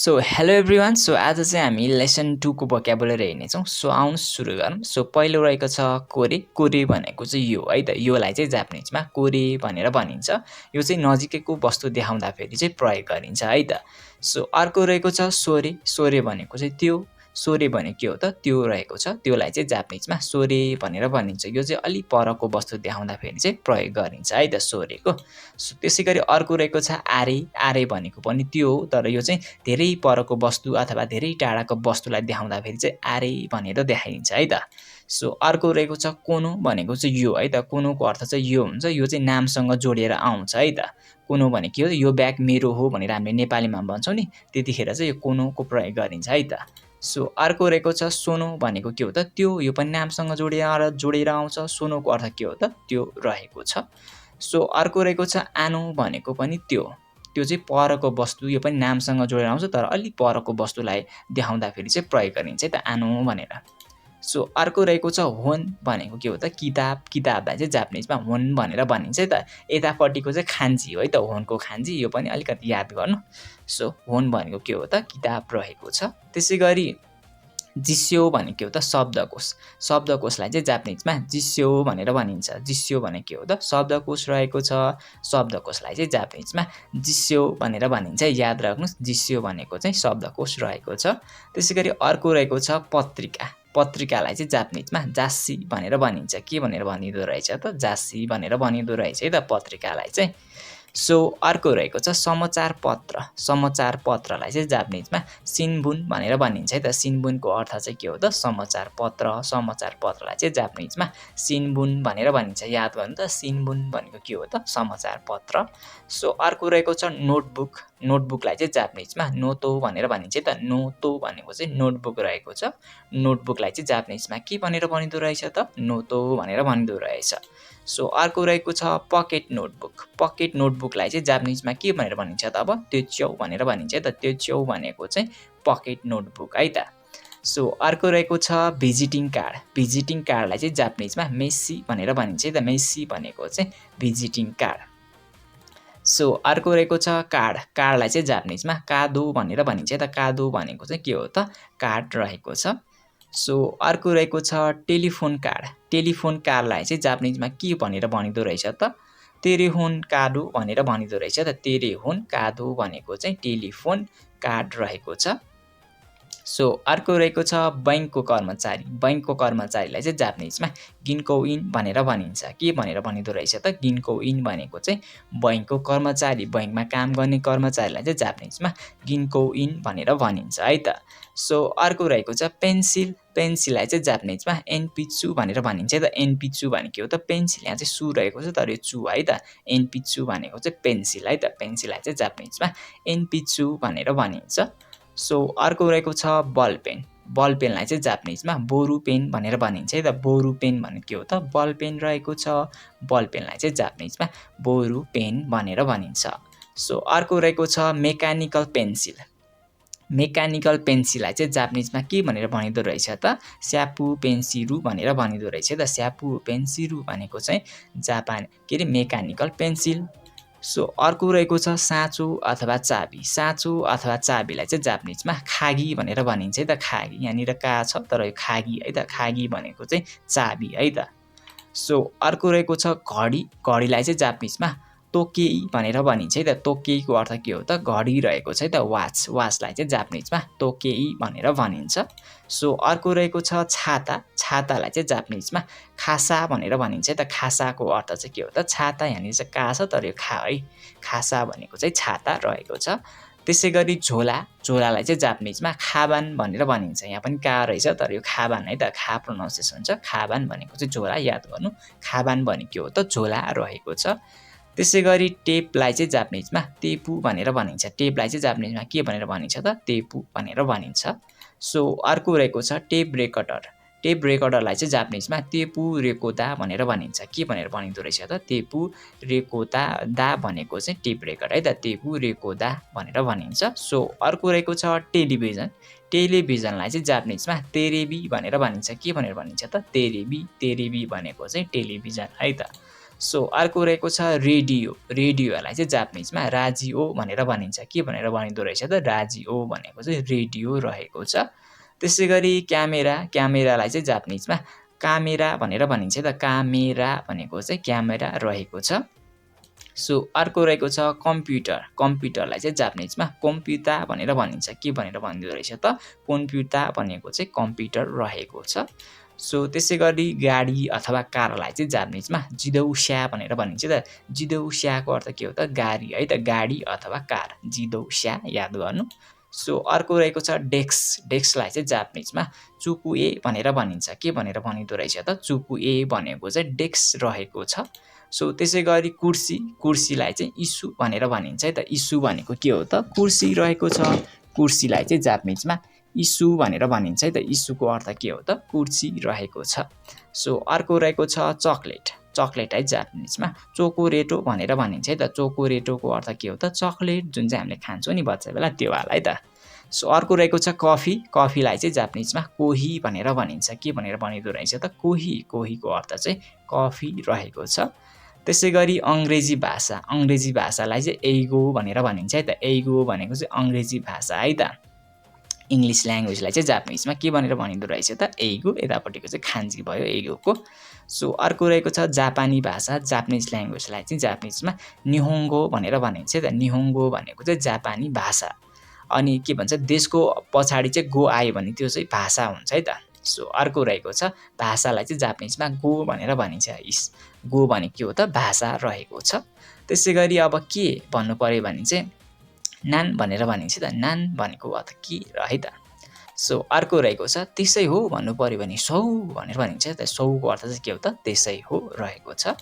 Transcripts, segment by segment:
So hello everyone. So आज चाहिँ हामी लेसन 2 को भोक्याबुलरी हेर्नेछौँ। सो आउनुहोस् सुरु गरौँ। सो पहिलो रहेको छ कोरे। कोरे भनेको चाहिँ यो है त, योलाई चाहिँ जापानिजमा कोरे भनेर भनिन्छ। यो चाहिँ नजिकैको वस्तु देखाउँदाखेरि चाहिँ प्रयोग गरिन्छ है त। सो अर्को रहेको छ सोरे। सोरे भनेको चाहिँ त्यो। सोरे भनेको के हो त, त्यो रहेको छ, त्योलाई चाहिँ जापानिजमा सोरे भनेर भनिन्छ। यो चाहिँ अलि परको वस्तु देखाउँदाखेरि चाहिँ प्रयोग गरिन्छ है त सोरेको। सो त्यसै गरी अर्को रहेको छ आरे। आरे भनेको पनि त्यो हो, तर यो चाहिँ धेरै परको वस्तु अथवा धेरै टाढाको वस्तुलाई देखाउँदाखेरि चाहिँ आरे भनेर देखाइन्छ है त। सो अर्को रहेको छ कोनो। भनेको चाहिँ यो है त, कोनोको अर्थ चाहिँ यो हुन्छ। यो चाहिँ नामसँग जोडिएर आउँछ है त। कोनो भनेको के हो, यो ब्याग मेरो हो भनेर हामीले नेपालीमा भन्छौँ नि, त्यतिखेर चाहिँ यो कोनोको प्रयोग गरिन्छ है त। सो अर्को रहेको छ सोनो। भनेको के हो त, त्यो। यो पनि नामसँग जोडेर आउँछ। सोनोको अर्थ के हो त, त्यो रहेको छ। सो अर्को रहेको छ आनो। भनेको पनि त्यो। त्यो चाहिँ परको वस्तु। यो पनि नामसँग जोडेर आउँछ, तर अलिक परको वस्तुलाई देखाउँदाखेरि चाहिँ प्रयोग गरिन्छ है त आनो भनेर। सो अर्को रहेको छ होन। भनेको के हो त, किताब। किताबलाई चाहिँ जापानिजमा होन भनेर भनिन्छ है त। यतापट्टिको चाहिँ खान्जी हो है त, होनको खान्जी। यो पनि अलिकति याद गर्नु। सो होन भनेको के हो त, किताब रहेको छ। त्यसै गरी जिस्यो भनेको के हो त, शब्दकोश। शब्दकोशलाई चाहिँ जापानिजमा जिस्यो भनेर भनिन्छ। जिस्यो भनेको के हो त, शब्दकोश रहेको छ। शब्दकोशलाई चाहिँ जापानिजमा जिस्यो भनेर भनिन्छ। याद राख्नुहोस्, जिस्यो भनेको चाहिँ शब्दकोश रहेको छ। त्यसै गरी अर्को रहेको छ पत्रिका। पत्रिकालाई चाहिँ जापानिजमा जास्सी भनेर भनिन्छ। के भनेर भनिँदो रहेछ त, जास्सी भनेर भनिँदो रहेछ है त पत्रिकालाई चाहिँ। सो अर्को रहेको छ समाचार पत्र। समाचार पत्रलाई चाहिँ जापानिजमा सिन्बुन भनेर भनिन्छ है त। सिन्बुनको अर्थ चाहिँ के हो त, समाचार पत्र। समाचार पत्रलाई चाहिँ जापानिजमा सिन्बुन भनेर भनिन्छ। याद गर्नु त, सिन्बुन भनेको के हो त, समाचार पत्र। सो अर्को रहेको छ नोटबुक। नोटबुकलाई चाहिँ जापानिजमा नोतो भनेर भनिन्छ है त। नोतो भनेको चाहिँ नोटबुक रहेको छ। नोटबुकलाई चाहिँ जापानिजमा के भनेर भनिँदो रहेछ त, नोतो भनेर भनिँदो रहेछ। सो अर्को रहेको छ पकेट नोटबुक। पकेट नोटबुकलाई चाहिँ जापानिजमा के भनेर भनिन्छ त, अब त्योच्यौ भनेर भनिन्छ है त। त्योच्यौ भनेको चाहिँ पकेट नोटबुक है त। सो अर्को रहेको छ भिजिटिङ कार्ड। भिजिटिङ कार्डलाई चाहिँ जापानिजमा मेस्सी भनेर भनिन्छ है त। मेस्सी भनेको चाहिँ भिजिटिङ कार्ड। सो अर्को रहेको छ कार्ड। कार्डलाई चाहिँ जापानिजमा कादो भनेर भनिन्छ है त। कादो भनेको चाहिँ के हो त, कार्ड रहेको छ। सो अर्को रहेको छ टेलिफोन कार्ड। टेलिफोन कार्डलाई चाहिँ जापानिजमा के भनेर भनिँदो रहेछ त, तेरेहोन काडो भनेर भनिँदो रहेछ त। तेरेहोन कादो भनेको चाहिँ टेलिफोन कार्ड रहेको छ। सो अर्को रहेको छ बैङ्कको कर्मचारी। बैङ्कको कर्मचारीलाई चाहिँ जापानिजमा गिन्कोइन भनेर भनिन्छ। के भनेर भनिँदो रहेछ त, गिन्कोइन भनेको चाहिँ बैङ्कको कर्मचारी। बैङ्कमा काम गर्ने कर्मचारीलाई चाहिँ जापानिजमा गिन्कोइन भनेर भनिन्छ है त। सो अर्को रहेको छ पेन्सिल। पेन्सिललाई चाहिँ जापानिजमा एनपिचु भनेर भनिन्छ है त। एनपिचु भनेको के हो त, पेन्सिल। यहाँ चाहिँ सु रहेको छ तर यो चु है त। एनपिचु भनेको चाहिँ पेन्सिल है त। पेन्सिललाई चाहिँ जापानिजमा एनपिचु भनेर भनिन्छ। सो अर्को रहेको छ बल पेन। बल पेनलाई चाहिँ जापानिजमा बोरु पेन भनेर भनिन्छ है त। बोरु पेन भनेको के हो त, बल पेन रहेको छ। बल पेनलाई चाहिँ जापानिजमा बोरु पेन भनेर भनिन्छ। सो अर्को रहेको छ मेकानिकल पेन्सिल। मेकानिकल पेन्सिललाई चाहिँ जापानिजमा के भनेर भनिँदो रहेछ त, स्यापु पेन्सिरु भनेर भनिँदो रहेछ त। स्यापु पेन्सिरु भनेको चाहिँ के अरे मेकानिकल पेन्सिल। सो अर्को रहेको छ साँचो अथवा चाबी। साँचो अथवा चाबीलाई चाहिँ जापानिजमा खागी भनेर भनिन्छ है त। खागी, यहाँनिर का छ तर यो खागी है त। खागी भनेको चाहिँ चाबी है त। सो अर्को रहेको छ घडी। घडीलाई चाहिँ जापानिजमा तोकेई भनेर भनिन्छ है त। तोकेईको अर्थ के हो त, घडी रहेको छ है त। वाच। वाचलाई चाहिँ जापानिजमा तोकेई भनेर भनिन्छ। सो अर्को रहेको छ छाता। छातालाई चाहिँ जापानिजमा खासा भनेर भनिन्छ है त। खासाको अर्थ चाहिँ के हो त, छाता। यहाँनिर चाहिँ का छ तर यो खा है। खासा भनेको चाहिँ छाता रहेको छ। त्यसै गरी झोला। झोलालाई चाहिँ जापानिजमा खाबान भनेर भनिन्छ। यहाँ पनि का रहेछ तर यो खाबान है त। खा प्रोनाउन्सिएसन हुन्छ। खाबान भनेको चाहिँ झोला। याद गर्नु, खाबान भनेको के हो त, झोला रहेको छ। त्यसै गरी टेपलाई चाहिँ जापानिजमा तेपु भनेर भनिन्छ। टेपलाई चाहिँ जापानिजमा के भनेर भनिन्छ त, तेपु भनेर भनिन्छ। सो अर्को रहेको छ टेप रेकर्डर। टेप रेकर्डरलाई चाहिँ जापानिजमा तेपु रेकोदा भनेर भनिन्छ। के भनेर भनिँदो रहेछ त, तेपु रेकोदा। दा भनेको चाहिँ टेप रेकर्ड है त। तेपु रेकोदा भनेर भनिन्छ। सो अर्को रहेको छ टेलिभिजन। टेलिभिजनलाई चाहिँ जापानिजमा तेरेबी भनेर भनिन्छ। के भनेर भनिन्छ त, तेरेबी। तेरेबी भनेको चाहिँ टेलिभिजन है त। सो अर्को रहेको छ रेडियो रेडियोलाई चाहिँ जापानिजमा राजियो भनेर भनिन्छ के भनेर भनिँदो रहेछ त राजियो भनेको चाहिँ रेडियो रहेको छ त्यसै गरी क्यामेरा क्यामेरालाई चाहिँ जापानिजमा कामेरा भनेर भनिन्छ त कामेरा भनेको चाहिँ क्यामेरा रहेको छ सो अर्को रहेको छ कम्प्युटर कम्प्युटरलाई चाहिँ जापानिजमा कम्प्युटा भनेर भनिन्छ के भनेर भनिँदो रहेछ त कम्प्युटा भनेको चाहिँ कम्प्युटर रहेको छ सो त्यसै गरी गाडी अथवा कारलाई चाहिँ जापानिजमा जिदौस्या भनेर भनिन्छ त जिदौस्याको अर्थ के हो त गाडी है त गाडी अथवा कार जिदौस्या याद गर्नु सो अर्को रहेको छ डेस्क डेस्कलाई चाहिँ जापानिजमा चुकुए भनेर भनिन्छ के भनेर भनिँदो रहेछ त चुकुए भनेको चाहिँ डेस्क रहेको छ सो त्यसै गरी कुर्सी कुर्सीलाई चाहिँ इस्यु भनेर भनिन्छ है त इस्यु भनेको के हो त कुर्सी रहेको छ कुर्सीलाई चाहिँ जापानिजमा इस्यु भनेर भनिन्छ है त इस्युको अर्थ के हो त कुर्सी रहेको छ सो अर्को रहेको छ चकलेट चकलेट है जापानिजमा चोकोरेटो भनेर भनिन्छ है त चोकोरेटोको अर्थ के हो त चकलेट जुन चाहिँ हामीले खान्छौँ नि बच्चा बेला त्यो वाला है त सो अर्को रहेको छ कफी कफीलाई चाहिँ जापानिजमा कोही भनेर भनिन्छ के भनेर भनिँदो रहेछ त कोही कोहीको अर्थ चाहिँ कफी रहेको छ त्यसै गरी अङ्ग्रेजी भाषालाई चाहिँ एइगो भनेर भनिन्छ है त एइगो भनेको चाहिँ अङ्ग्रेजी भाषा है त इङ्ग्लिस ल्याङ्ग्वेजलाई चाहिँ जापानिजमा के भनेर भनिँदो रहेछ त एइगो यतापट्टिको चाहिँ खान्जी भयो एइगोको सो अर्को रहेको छ जापानी भाषा जापानिज ल्याङ्ग्वेजलाई चाहिँ जापानिजमा निहोङ्गो भनेर भनिन्छ है त निहोङ्गो भनेको चाहिँ जापानी भाषा अनि के भन्छ देशको पछाडि चाहिँ गो आयो भने त्यो चाहिँ भाषा हुन्छ है त सो अर्को रहेको छ भाषालाई चाहिँ जापानिजमा गो भनेर भनिन्छ गो भनेको के हो त भाषा रहेको छ त्यसै गरी अब के भन्नु पर्यो भने चाहिँ नान भनेर भनिन्छ त नान भनेको अर्थ के है त सो अर्को रहेको छ त्यसै हो भन्नु पर्यो भने सौ भनेर भनिन्छ त सौको अर्थ चाहिँ के हो त त्यसै हो रहेको छ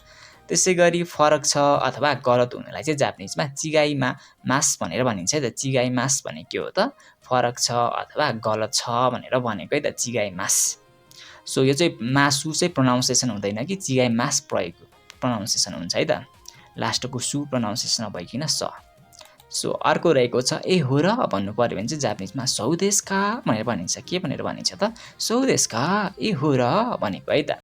त्यसै गरी फरक छ अथवा गलत हुनेलाई चाहिँ जापानिजमा चिगाइमा मास भनेर भनिन्छ है त चिगाइ मास भनेको के हो त फरक छ अथवा गलत छ भनेर भनेको है त चिगाइ मास सो यो चाहिँ मासु चाहिँ प्रोनाउन्सिएसन हुँदैन कि चिगाइ मास प्रोनाउन्सिएसन हुन्छ है त लास्टको सु प्रोनाउन्सिएसन नभइकन स सो अर्को रहेको छ ए हो र भन्नु पर्यो भने चाहिँ जापानिजमा सौदेशका भनेर भनिन्छ के भनेर भनिन्छ त सौदेशका ए हो र भनेको है त